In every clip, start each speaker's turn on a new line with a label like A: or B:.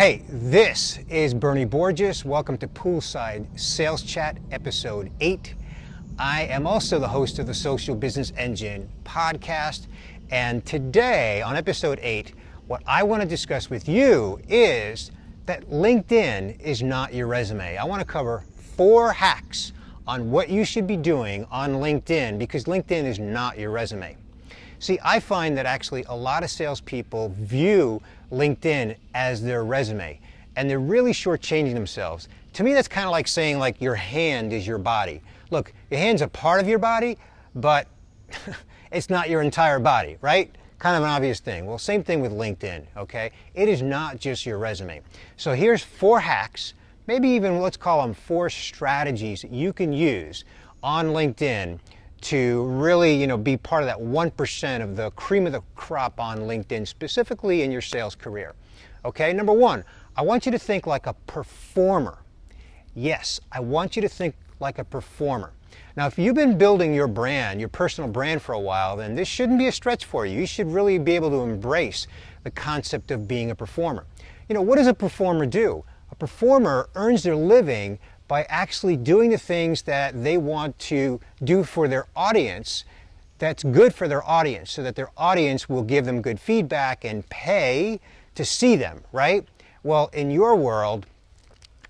A: Hey, this is Bernie Borges. Welcome to Poolside Sales Chat, episode 8. I am also the host of the Social Business Engine podcast. And today, on episode 8, what I want to discuss with you is that LinkedIn is not your resume. I want to cover 4 hacks on what you should be doing on LinkedIn because LinkedIn is not your resume. See, I find that actually a lot of salespeople view LinkedIn as their resume, and they're really shortchanging themselves. To me, that's kind of like saying like your hand is your body. Look, your hand's a part of your body, but it's not your entire body, right? Kind of an obvious thing. Well, same thing with LinkedIn, okay? It is not just your resume. So here's 4 hacks, maybe even let's call them 4 strategies that you can use on LinkedIn to really, be part of that 1% of the cream of the crop on LinkedIn, specifically in your sales career. Okay, number 1, I want you to think like a performer. Yes, I want you to think like a performer. Now, if you've been building your brand, your personal brand for a while, then this shouldn't be a stretch for you. You should really be able to embrace the concept of being a performer. What does a performer do? A performer earns their living by actually doing the things that they want to do for their audience that's good for their audience, so that their audience will give them good feedback and pay to see them, right? Well, in your world,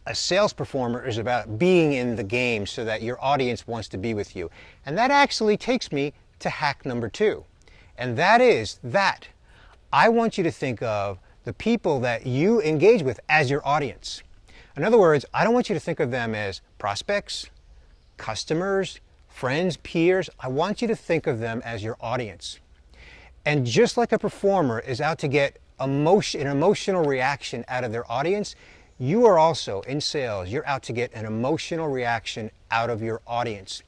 A: a sales performer is about being in the game so that your audience wants to be with you. And that actually takes me to hack number 2. And that is that I want you to think of the people that you engage with as your audience. In other words, I don't want you to think of them as prospects, customers, friends, peers. I want you to think of them as your audience. And just like a performer is out to get an emotional reaction out of their audience, you are also, in sales, you're out to get an emotional reaction out of your audience.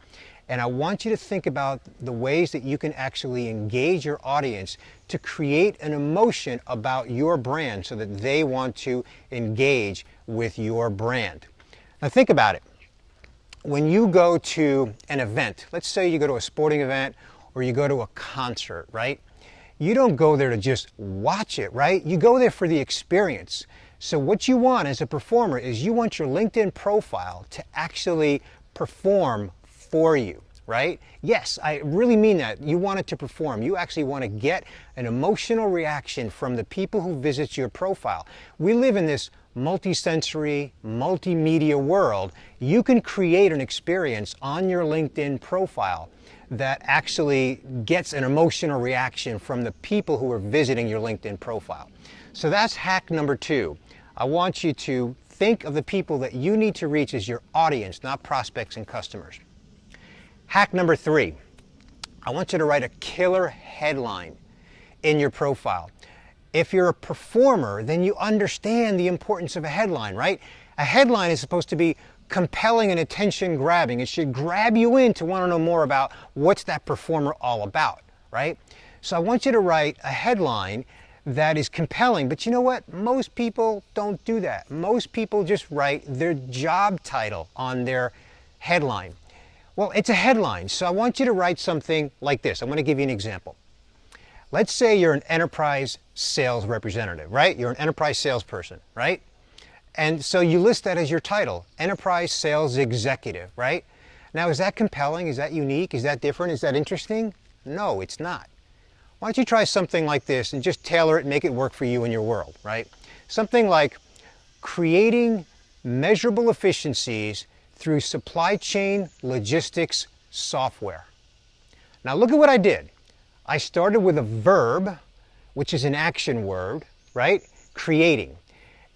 A: And I want you to think about the ways that you can actually engage your audience to create an emotion about your brand so that they want to engage with your brand. Now think about it. When you go to an event, let's say you go to a sporting event or you go to a concert, right? You don't go there to just watch it, right? You go there for the experience. So what you want as a performer is you want your LinkedIn profile to actually perform for you, right? Yes, I really mean that. You want it to perform. You actually want to get an emotional reaction from the people who visit your profile. We live in this multi-sensory, multimedia world. You can create an experience on your LinkedIn profile that actually gets an emotional reaction from the people who are visiting your LinkedIn profile. So that's hack number 2. I want you to think of the people that you need to reach as your audience, not prospects and customers. Hack number 3, I want you to write a killer headline in your profile. If you're a performer, then you understand the importance of a headline, right? A headline is supposed to be compelling and attention grabbing. It should grab you in to want to know more about what's that performer all about, right? So I want you to write a headline that is compelling, but you know what? Most people don't do that. Most people just write their job title on their headline. Well, it's a headline, so I want you to write something like this. I'm going to give you an example. Let's say you're an enterprise sales representative, right? You're an enterprise salesperson, right? And so you list that as your title, enterprise sales executive, right? Now, is that compelling? Is that unique? Is that different? Is that interesting? No, it's not. Why don't you try something like this and just tailor it and make it work for you in your world, right? Something like creating measurable efficiencies through supply chain logistics software. Now look at what I did. I started with a verb, which is an action word, right? Creating.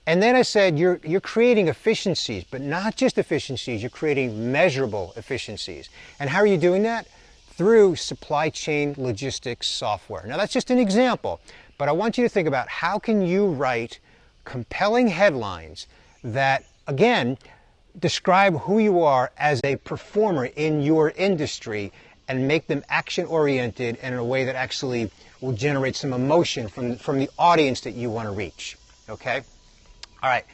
A: And then I said you're creating efficiencies, but not just efficiencies, you're creating measurable efficiencies. And how are you doing that? Through supply chain logistics software. Now that's just an example, but I want you to think about how can you write compelling headlines that, again, describe who you are as a performer in your industry and make them action-oriented and in a way that actually will generate some emotion from the audience that you want to reach, okay? All right,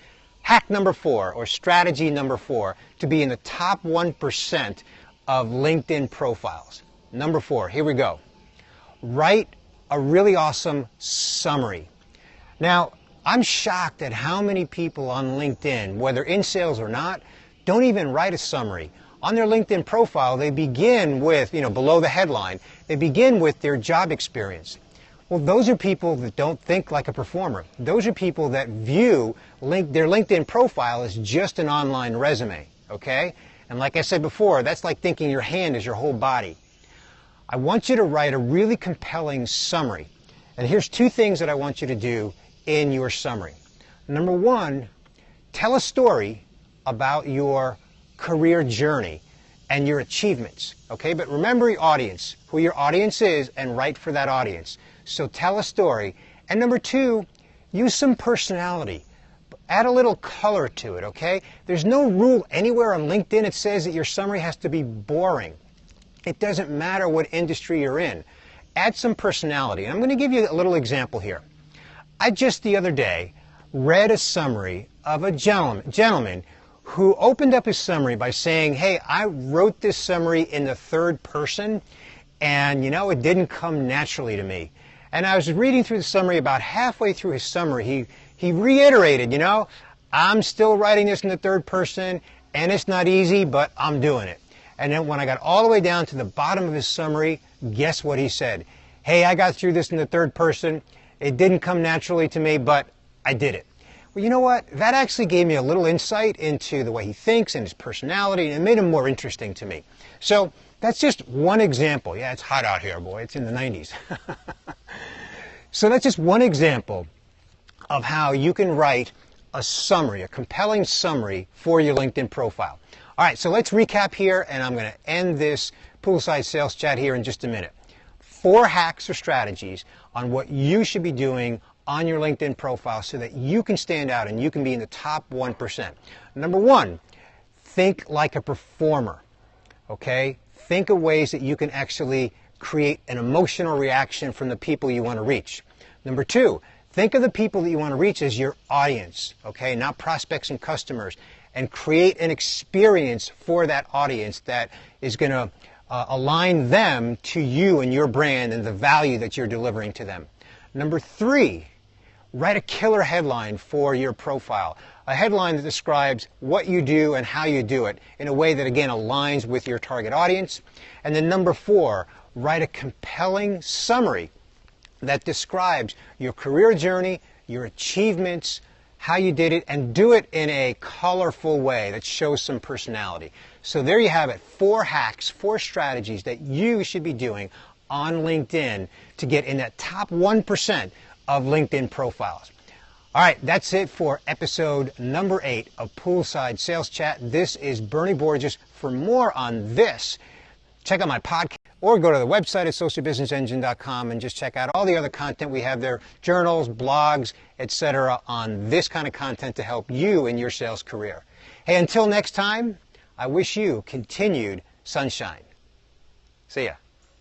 A: hack number 4, or strategy number 4, to be in the top 1% of LinkedIn profiles. Number 4, here we go. Write a really awesome summary. Now, I'm shocked at how many people on LinkedIn, whether in sales or not, don't even write a summary. On their LinkedIn profile, they begin with, below the headline, they begin with their job experience. Well, those are people that don't think like a performer. Those are people that view their LinkedIn profile as just an online resume, okay? And like I said before, that's like thinking your hand is your whole body. I want you to write a really compelling summary. And here's two things that I want you to do in your summary. Number one, tell a story about your career journey and your achievements, okay? But remember your audience, who your audience is, and write for that audience. So tell a story. And number two, use some personality. Add a little color to it, okay? There's no rule anywhere on LinkedIn that says that your summary has to be boring. It doesn't matter what industry you're in. Add some personality. And I'm going to give you a little example here. I just the other day read a summary of a gentleman who opened up his summary by saying, hey, I wrote this summary in the third person, and it didn't come naturally to me. And I was reading through the summary. About halfway through his summary, he reiterated, I'm still writing this in the third person, and it's not easy, but I'm doing it. And then when I got all the way down to the bottom of his summary, guess what he said? Hey, I got through this in the third person. It didn't come naturally to me, but I did it. Well, you know what? That actually gave me a little insight into the way he thinks and his personality, and it made him more interesting to me. So that's just one example. Yeah, it's hot out here, boy. It's in the 90s. So that's just one example of how you can write a summary, a compelling summary for your LinkedIn profile. All right, so let's recap here, and I'm going to end this poolside sales chat here in just a minute. 4 hacks or strategies on what you should be doing on your LinkedIn profile so that you can stand out and you can be in the top 1%. Number 1, think like a performer, okay? Think of ways that you can actually create an emotional reaction from the people you want to reach. Number 2, think of the people that you want to reach as your audience, okay? Not prospects and customers, and create an experience for that audience that is going to align them to you and your brand and the value that you're delivering to them. Number 3, write a killer headline for your profile. A headline that describes what you do and how you do it in a way that, again, aligns with your target audience. And then number 4, write a compelling summary that describes your career journey, your achievements, how you did it, and do it in a colorful way that shows some personality. So there you have it, 4 hacks, 4 strategies that you should be doing on LinkedIn to get in that top 1% of LinkedIn profiles. All right, that's it for episode number 8 of Poolside Sales Chat. This is Bernie Borges. For more on this, check out my podcast or go to the website at socialbusinessengine.com and just check out all the other content we have there, journals, blogs, etc., on this kind of content to help you in your sales career. Hey, until next time, I wish you continued sunshine. See ya.